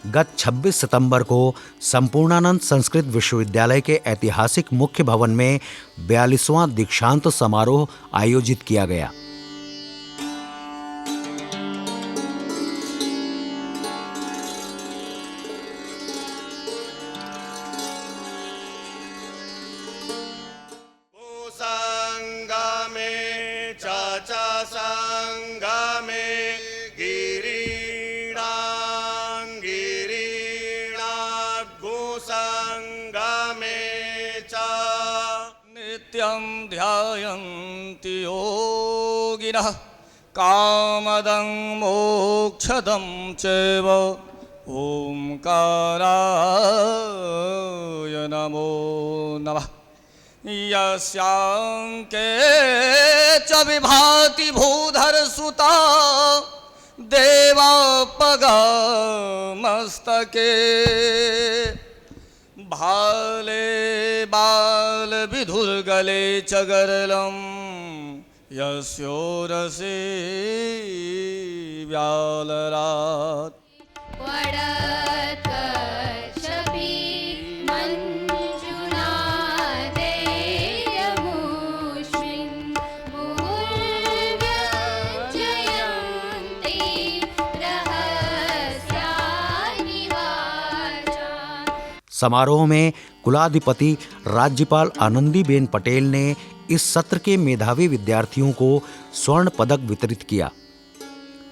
गत 26 सितंबर को संपूर्णानंद संस्कृत विश्वविद्यालय के ऐतिहासिक मुख्य भवन में 42वां दीक्षांत समारोह आयोजित किया गया। नित्यं ध्यायन्ति योगिनः कामदं मोक्षदं चैव ओंकाराय नमो नमः। यस्यांके च विभाति भूधरसुता देवापगामस्तके भाले बाल विधुर्गले च गरलं यस्योरसे व्यालरात् समारोह में कुलाधिपति राज्यपाल आनंदीबेन पटेल ने इस सत्र के मेधावी विद्यार्थियों को स्वर्ण पदक वितरित किया।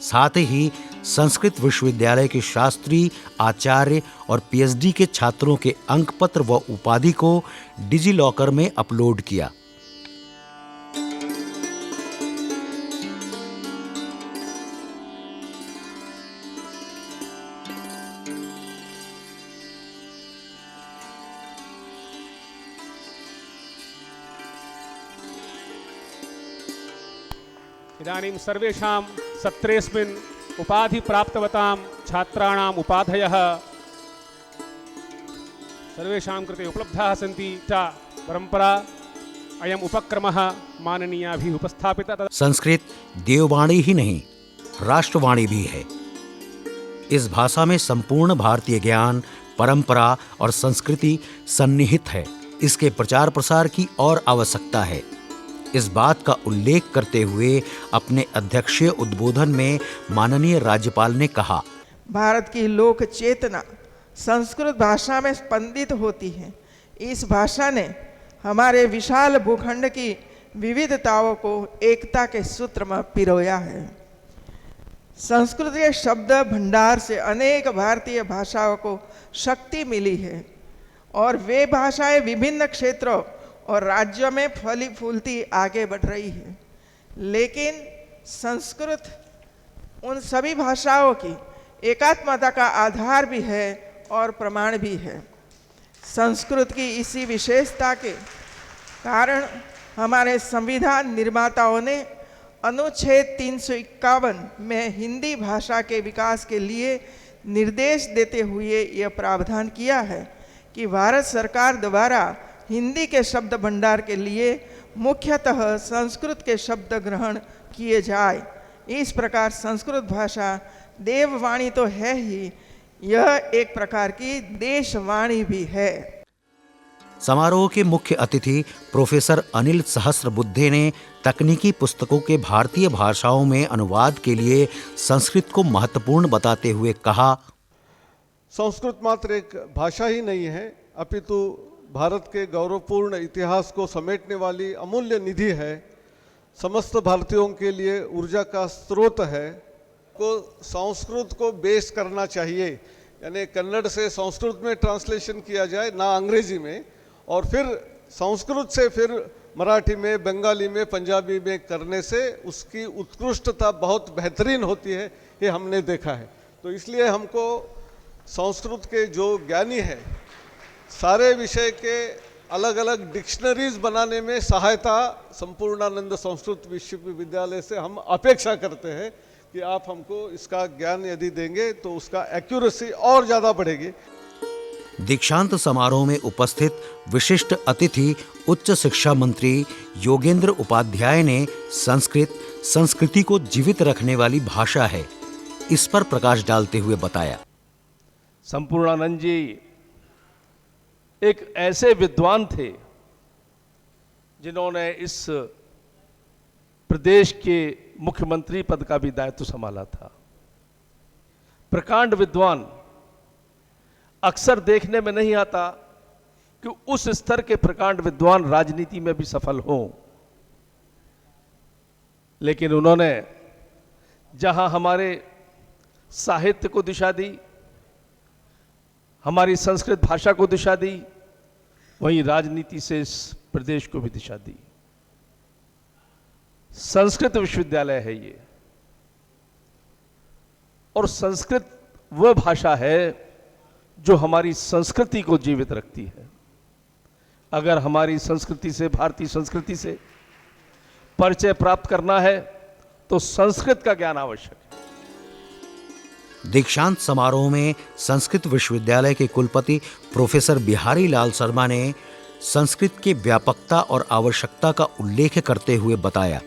साथ ही संस्कृत विश्वविद्यालय के शास्त्री, आचार्य और पीएचडी के छात्रों के अंकपत्र व उपाधि को डिजी लॉकर में अपलोड किया। इदानीं सर्वेषां सत्रेऽस्मिन् उपाधि प्राप्तवतां छात्राणाम् उपाधयः सर्वेषां कृते उपलब्धाः सन्ति। परंपरा अयम् उपक्रमः माननीयाभिः उपस्थापितः। संस्कृत देववाणी ही नहीं, राष्ट्रवाणी भी है। इस भाषा में संपूर्ण भारतीय ज्ञान, परंपरा और संस्कृति सन्निहित है। इसके प्रचार प्रसार की और आवश्यकता है। इस बात का उल्लेख करते हुए अपने अध्यक्षीय उद्बोधन में माननीय राज्यपाल ने कहा, भारत की लोक चेतना संस्कृत भाषा में स्पंदित होती है। इस भाषा ने हमारे विशाल भूखंड की विविधताओं को एकता के सूत्र में पिरोया है। संस्कृत के शब्द भंडार से अनेक भारतीय भाषाओं को शक्ति मिली है और वे भाषाएं विभिन्न क्षेत्रों और राज्यों में फली फूलती आगे बढ़ रही है। लेकिन संस्कृत उन सभी भाषाओं की एकात्मता का आधार भी है और प्रमाण भी है। संस्कृत की इसी विशेषता के कारण हमारे संविधान निर्माताओं ने अनुच्छेद 351 में हिंदी भाषा के विकास के लिए निर्देश देते हुए यह प्रावधान किया है कि भारत सरकार द्वारा हिंदी के शब्द भंडार के लिए मुख्यतः संस्कृत के शब्द ग्रहण किए जाए। इस प्रकार संस्कृत भाषा देववाणी तो है ही, यह एक प्रकार की देशवाणी भी है। समारोह के मुख्य अतिथि प्रोफेसर अनिल सहस्रबुद्धे ने तकनीकी पुस्तकों के भारतीय भाषाओं में अनुवाद के लिए संस्कृत को महत्वपूर्ण बताते हुए कहा, संस्कृत मात्र एक भाषा ही नहीं है, अपितु भारत के गौरवपूर्ण इतिहास को समेटने वाली अमूल्य निधि है। समस्त भारतीयों के लिए ऊर्जा का स्रोत है। को संस्कृत को बेस करना चाहिए, यानी कन्नड़ से संस्कृत में ट्रांसलेशन किया जाए, ना अंग्रेजी में, और फिर संस्कृत से फिर मराठी में, बंगाली में, पंजाबी में करने से उसकी उत्कृष्टता बहुत बेहतरीन होती है। ये हमने देखा है। तो इसलिए हमको संस्कृत के जो ज्ञानी है सारे विषय के अलग अलग डिक्शनरीज बनाने में सहायता संपूर्णानंद संस्कृत विश्वविद्यालय से हम अपेक्षा करते हैं कि आप हमको इसका ज्ञान यदि देंगे तो उसका एक्यूरेसी और ज़्यादा बढ़ेगी। दीक्षांत समारोह में उपस्थित विशिष्ट अतिथि उच्च शिक्षा मंत्री योगेंद्र उपाध्याय ने संस्कृत संस्कृति को जीवित रखने वाली भाषा है, इस पर प्रकाश डालते हुए बताया, संपूर्णानंद जी एक ऐसे विद्वान थे जिन्होंने इस प्रदेश के मुख्यमंत्री पद का भी दायित्व संभाला था। प्रकांड विद्वान, अक्सर देखने में नहीं आता कि उस स्तर के प्रकांड विद्वान राजनीति में भी सफल हों, लेकिन उन्होंने जहां हमारे साहित्य को दिशा दी, हमारी संस्कृत भाषा को दिशा दी, वहीं राजनीति से इस प्रदेश को भी दिशा दी। संस्कृत विश्वविद्यालय है ये, और संस्कृत वह भाषा है जो हमारी संस्कृति को जीवित रखती है। अगर हमारी संस्कृति से, भारतीय संस्कृति से परिचय प्राप्त करना है तो संस्कृत का ज्ञान आवश्यक है। दीक्षांत समारोह में संस्कृत विश्वविद्यालय के कुलपति प्रोफेसर बिहारी लाल शर्मा ने संस्कृत की व्यापकता और आवश्यकता का उल्लेख करते हुए बताया,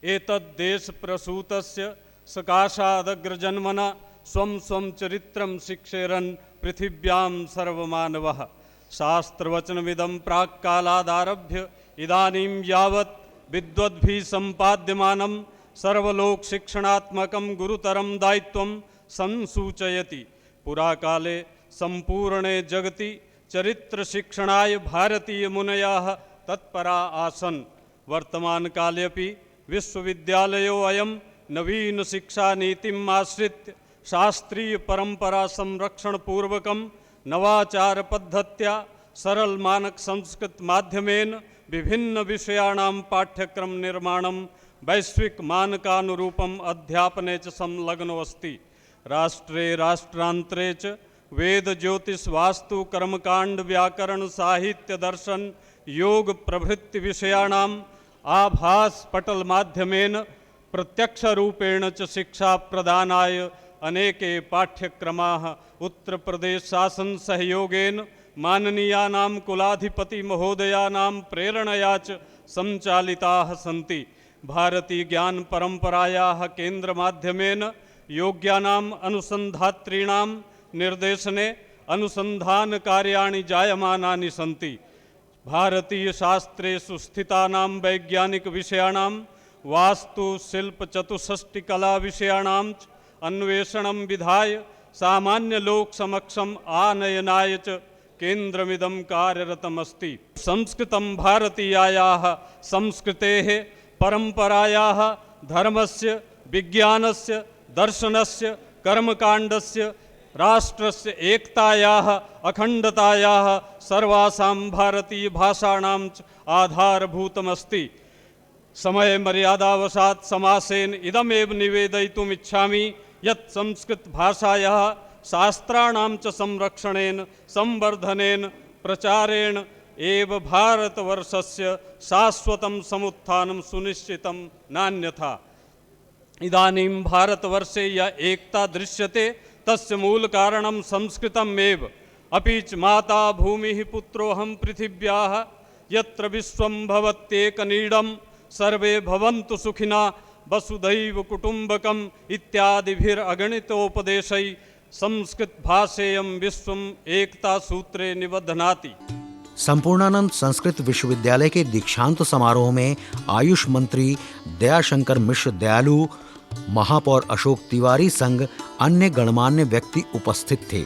एतद्देश प्रसूतस्य सकाशादग्रजन्मना स्वं स्वं चरित्रं शिक्षेरन् पृथिव्यां सर्वमानवः शास्त्रवचनमिदं प्राक्कालादारभ्य इदानीं यावत् विद्वद्भिः सम्पाद्यमानं सर्वलोक शिक्षणात्मकं गुरुतरं दायित्वं संसूचयति। पुराकाले संपूर्णे जगति चरित्र शिक्षणाय भारतीय मुनयः तत्परा आसन्। वर्तमान कालेऽपि विश्वविद्यालयो अयं नवीन शिक्षा नीतिम् आश्रित्य शास्त्रीय परंपरा संरक्षण पूर्वकं नवाचार पद्धत्या सरल मानक संस्कृत माध्यमेन विभिन्न विषयाणां पाठ्यक्रम निर्माणं वैश्विक मानकानुरूपम् अध्यापने च संलग्नो अस्ति। राष्ट्रे राष्ट्रांतरे च वेद ज्योतिष वास्तु कर्मकांड व्याकरण साहित्य दर्शन योग प्रभृति विषयाणाम् आभास पटल माध्यमेन प्रत्यक्ष रूपेण च शिक्षा प्रदानाय अनेके पाठ्यक्रमाः उत्तर प्रदेश शासन सहयोगेन माननीयानां कुलाधिपति महोदयानां प्रेरणया च संचालिताः सन्ति। भारतीय ज्ञान परंपरायाः केंद्र माध्यमेन योग्यानाम् अनुसंधातॄणां निर्देशने अनुसंधान कार्याणि जायमानानि सन्ति। भारतीय शास्त्रेषु स्थितानां वैज्ञानिक विषयाणां वास्तु शिल्प चतुष्षष्टि कला विषयाणां अन्वेषणं विधाय सामान्य लोक समक्षम आनयनाय च केंद्रमिदं कार्यरतमस्ति। संस्कृतं भारतीयायाः संस्कृतेः परंपरायाः धर्मस्य विज्ञानस्य दर्शनस्य कर्मकाण्डस्य राष्ट्रस्य एकतायाः अखण्डतायाः सर्वासां भारतीय भाषाणां च आधारभूतमस्ति। समय मर्यादावशात् समासेन इदमेव निवेदयितुम् इच्छामि यत् संस्कृत भाषायाः शास्त्राणां च संरक्षणेन संवर्धनेन प्रचारेण एव भारतवर्षस्य शाश्वतं समुत्थानं सुनिश्चितं नान्यथा। इदानीं भारतवर्षे या एकता दृश्यते तस्य मूल कारणं संस्कृतम् एव। अपि च माता भूमिः पुत्रोऽहं पृथिव्याः यत्र विश्वं भवत्येकनीडं सर्वे भवन्तु सुखिना वसुधैव कुटुम्बकम् इत्यादिभिरगणितोपदेशैः संस्कृत भाषेयं विश्वम् एकता सूत्रे निबध्नाति। संपूर्णानंद संस्कृत विश्वविद्यालय के दीक्षांत समारोह में आयुष मंत्री दयाशंकर मिश्र दयालु, महापौर अशोक तिवारी संग अन्य गणमान्य व्यक्ति उपस्थित थे।